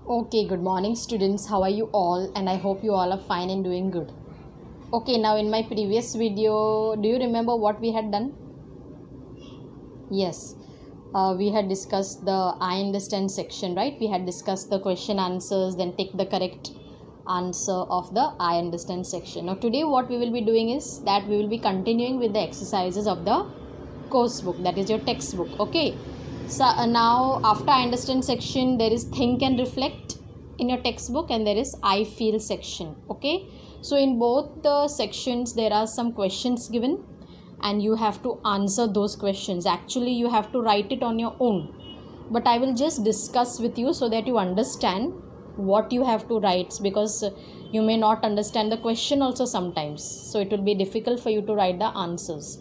Okay, good morning, students. How are you all? And I hope you all are fine and doing good. Okay, now in my previous video, do you remember what we had done? Yes, we had discussed the I understand section, right? We had discussed the question answers, then take the correct answer of the I understand section. Now, today, what we will be doing is that we will be continuing with the exercises of the course book, that is your textbook. Okay, so now after I understand section, there is think and reflect in your textbook, and there is I feel section. Okay, so in both the sections, there are some questions given and you have to answer those questions. Actually, you have to write it on your own, but I will just discuss with you so that you understand what you have to write, because you may not understand the question also sometimes, so it will be difficult for you to write the answers.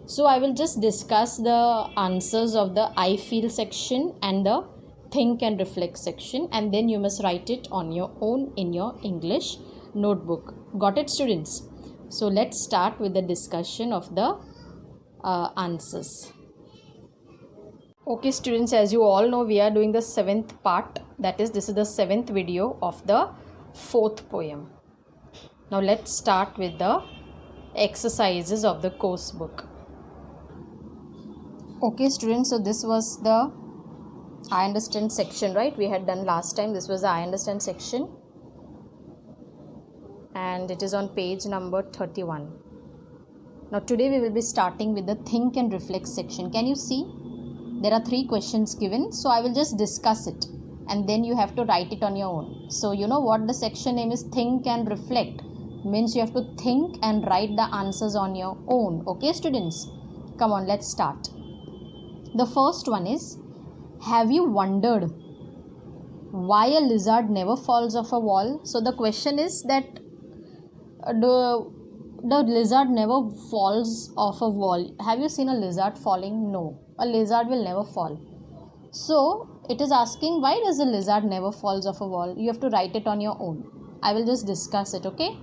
So I will just discuss the answers of the I feel section and the think and reflect section, and then you must write it on your own in your English notebook. Got it, students? So let's start with the discussion of the answers. Okay, students, as you all know, we are doing the 7th part, that is, this is the 7th video of the 4th poem. Now let's start with the exercises of the course book. Okay, students, so this was the I understand section, right? We had done last time. This was the I understand section, and it is on page number 31. Now today we will be starting with the think and reflect section. Can you see? There are 3 questions given, so I will just discuss it and then you have to write it on your own. So you know what the section name is? Think and reflect means you have to think and write the answers on your own. Okay, students, come on, let's start. The first one is, have you wondered why a lizard never falls off a wall? So the question is that the lizard never falls off a wall. Have you seen a lizard falling? No, a lizard will never fall. So it is asking, why does a lizard never falls off a wall? You have to write it on your own. I will just discuss it. Okay,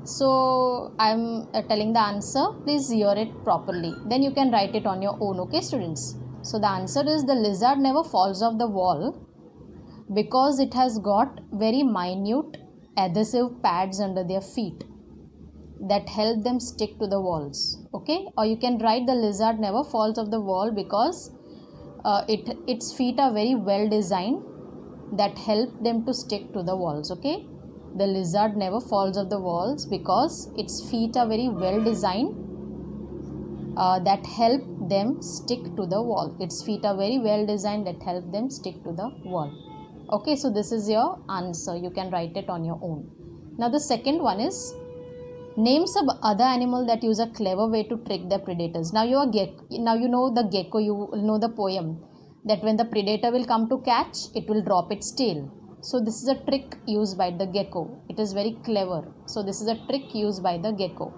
so I'm telling the answer. Please hear it properly, then you can write it on your own. Okay, students, so the answer is, the lizard never falls off the wall because it has got very minute adhesive pads under their feet that help them stick to the walls. Okay, or you can write, the lizard never falls off the wall because its feet are very well designed that help them to stick to the walls. Okay, the lizard never falls off the walls because its feet are very well designed that help them stick to the wall. Its feet are very well designed that help them stick to the wall. Okay, so this is your answer. You can write it on your own. Now the second one is, name some other animal that use a clever way to trick their predators. Now you know the gecko, you know the poem that when the predator will come to catch, it will drop its tail. So this is a trick used by the gecko. It is very clever. So this is a trick used by the gecko.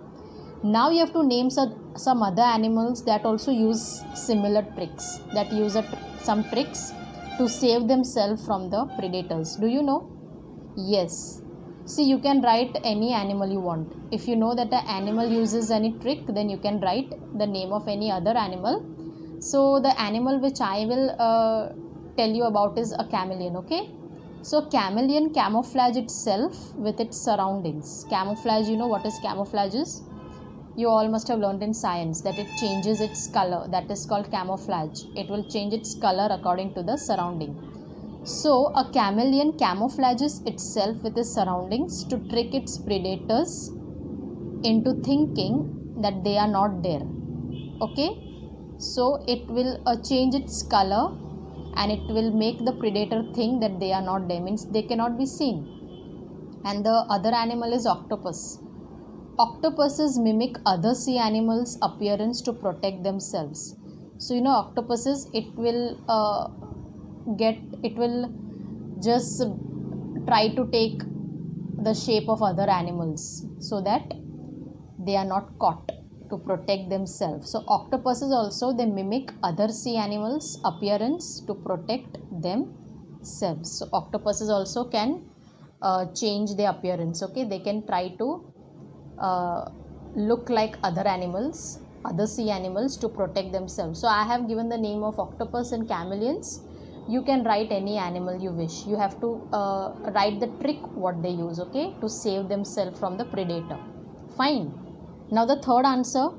Now you have to name some other animals that also use similar tricks, that use some tricks to save themselves from the predators. Do you know? Yes. See, you can write any animal you want. If you know that an animal uses any trick, then you can write the name of any other animal. So the animal which I will tell you about is a chameleon. Okay, so chameleon camouflage itself with its surroundings. Camouflage, you know what is camouflage is? You all must have learned in science that it changes its color. That is called camouflage. It will change its color according to the surrounding. So a chameleon camouflages itself with its surroundings to trick its predators into thinking that they are not there. Okay, so it will change its color and it will make the predator think that they are not there, means they cannot be seen. And the other animal is octopus. Octopuses mimic other sea animals' appearance to protect themselves. So you know octopuses, it will just try to take the shape of other animals so that they are not caught, to protect themselves. So octopuses also, they mimic other sea animals' appearance to protect themselves. So octopuses also can change their appearance. Okay, they can try to look like other animals, other sea animals, to protect themselves. So I have given the name of octopus and chameleons You can write any animal you wish. You have to write the trick what they use, okay, to save themselves from the predator. Fine. Now the third answer,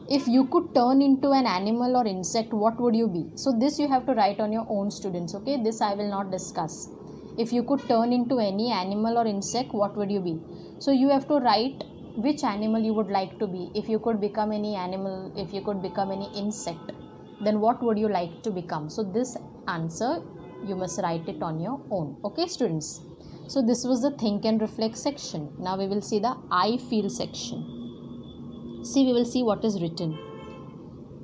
if you could turn into an animal or insect, what would you be? So this you have to write on your own, students, okay. This I will not discuss. If you could turn into any animal or insect, what would you be? So you have to write which animal you would like to be. If you could become any animal, if you could become any insect, then what would you like to become? So this answer you must write it on your own, okay students. So this was the think and reflect section. Now we will see the I feel section. See, we will see what is written.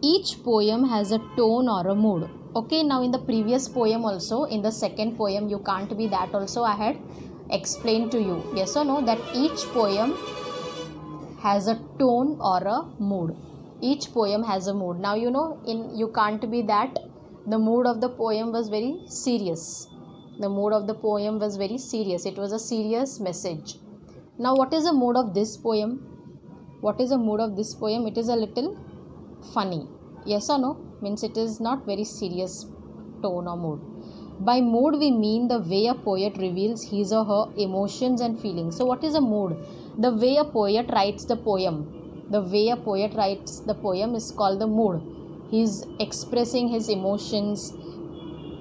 Each poem has a tone or a mood. Okay, now in the previous poem also, in the second poem, you can't be that also I had explained to you, yes or no, that each poem has a tone or a mood. Each poem has a mood. Now you know, in you can't be that the mood of the poem was very serious. The mood of the poem was very serious. It was a serious message. Now what is the mood of this poem? What is the mood of this poem? It is a little funny. Yes or no? Means it is not very serious tone or mood. By mood we mean the way a poet reveals his or her emotions and feelings. So what is a mood? The way a poet writes the poem. The way a poet writes the poem is called the mood. He is expressing his emotions.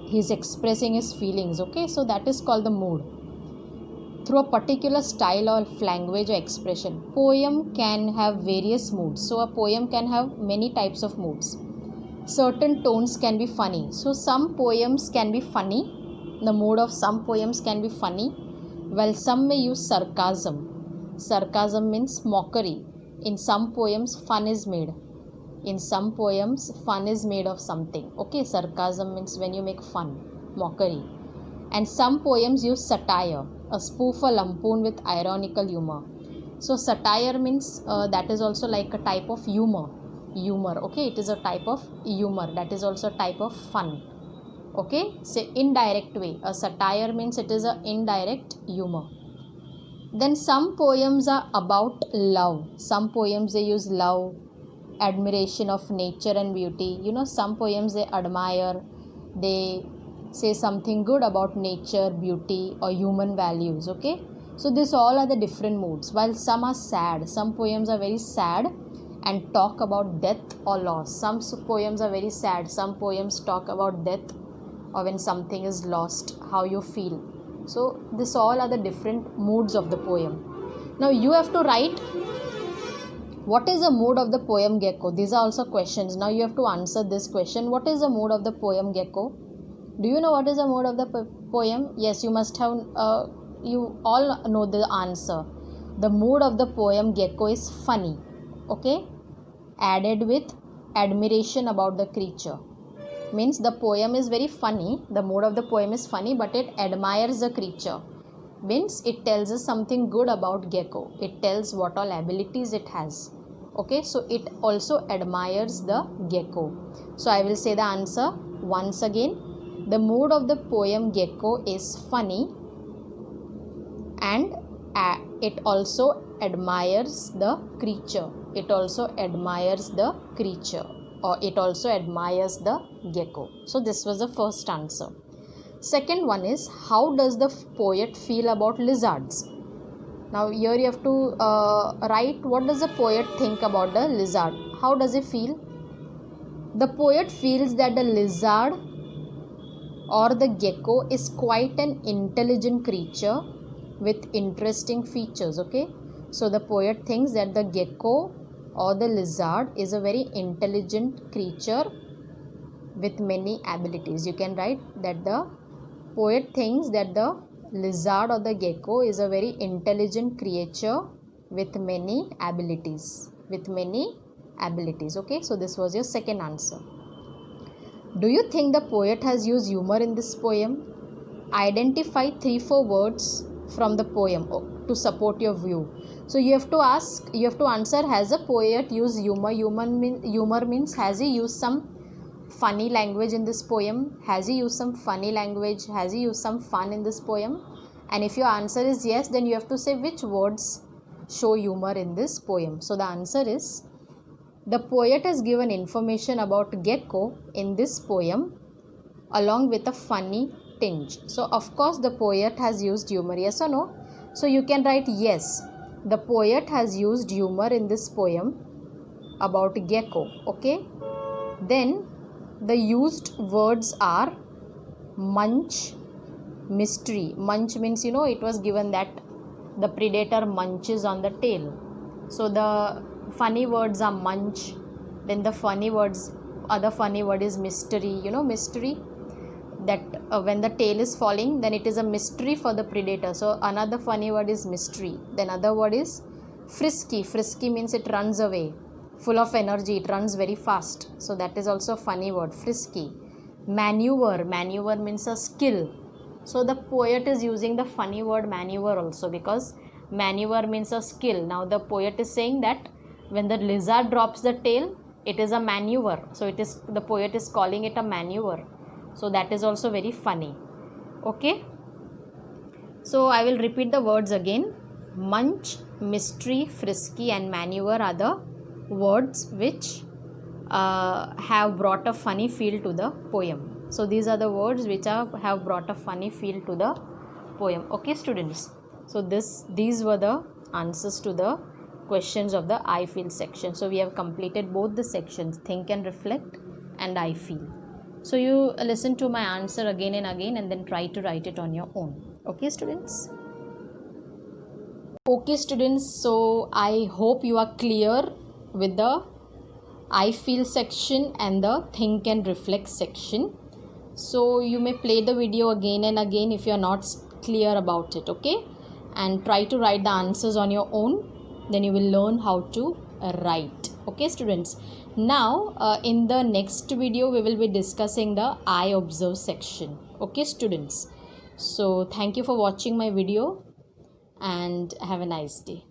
He is expressing his feelings. Okay, so that is called the mood. Through a particular style or language or expression. Poem can have various moods. So a poem can have many types of moods. Certain tones can be funny. So some poems can be funny. The mood of some poems can be funny, while some may use sarcasm. Sarcasm means mockery. In some poems, fun is made. In some poems, fun is made of something. Okay, sarcasm means when you make fun, mockery. And some poems use satire, a spoof or lampoon with ironical humor. So satire means that is also like a type of humor. Okay, it is a type of humor. That is also a type of fun. Okay, say indirect way. A satire means it is a indirect humor. Then some poems are about love. Some poems they use love, admiration of nature and beauty. You know, some poems they admire, they say something good about nature, beauty or human values. Okay, so these all are the different moods. While some are sad. Some poems are very sad and talk about death or loss. Some poems are very sad. Some poems talk about death or when something is lost, how you feel. So this all are the different moods of the poem. Now you have to write what is the mood of the poem Gecko. These are also questions. Now you have to answer this question. What is the mood of the poem Gecko? Do you know what is the mood of the poem? Yes, you must have, you all know the answer. The mood of the poem Gecko is funny. Okay, added with admiration about the creature. Means the poem is very funny. The mood of the poem is funny, but it admires the creature. Means it tells us something good about Gecko. It tells what all abilities it has. Okay, so it also admires the Gecko. So I will say the answer once again. The mood of the poem Gecko is funny and it also admires the creature. It also admires the creature, or it also admires the gecko. So this was the first answer. Second one is, how does the poet feel about lizards? Now here you have to write what does the poet think about the lizard. How does he feel? The poet feels that the lizard or the gecko is quite an intelligent creature with interesting features. Okay, so the poet thinks that the gecko or the lizard is a very intelligent creature with many abilities. You can write that the poet thinks that the lizard or the gecko is a very intelligent creature with many abilities. Okay, so this was your second answer. Do you think the poet has used humor in this poem? Identify 3-4 words from the poem to support your view. So you have to answer, has the poet used humor? Humor means has he used some funny language in this poem? Has he used some funny language? Has he used some fun in this poem? And if your answer is yes, then you have to say which words show humor in this poem. So the answer is, the poet has given information about gecko in this poem along with a funny tinge. So of course the poet has used humor, yes or no? So you can write yes, the poet has used humor in this poem about gecko. Okay, then the used words are munch, mystery. Munch means, you know, it was given that the predator munches on the tail. So the funny words are munch, then the funny words, other funny word is mystery. You know mystery, that when the tail is falling, then it is a mystery for the predator. So another funny word is mystery. Then other word is frisky. Frisky means it runs away, full of energy, it runs very fast. So that is also a funny word, frisky. Maneuver. Maneuver means a skill. So the poet is using the funny word maneuver also, because maneuver means a skill. Now the poet is saying that when the lizard drops the tail, it is a maneuver. So it is, the poet is calling it a maneuver. So that is also very funny. Okay, so I will repeat the words again. Munch, mystery, frisky and maneuver are the words which have brought a funny feel to the poem. So these are the words which have brought a funny feel to the poem. Okay students, so these were the answers to the questions of the I feel section. So we have completed both the sections, think and reflect and I feel. So you listen to my answer again and again and then try to write it on your own. Okay students? Okay students, so I hope you are clear with the I feel section and the think and reflect section. So you may play the video again and again if you are not clear about it, okay? And try to write the answers on your own, then you will learn how to write. Okay students, now in the next video we will be discussing the I observe section. Okay students, so thank you for watching my video and have a nice day.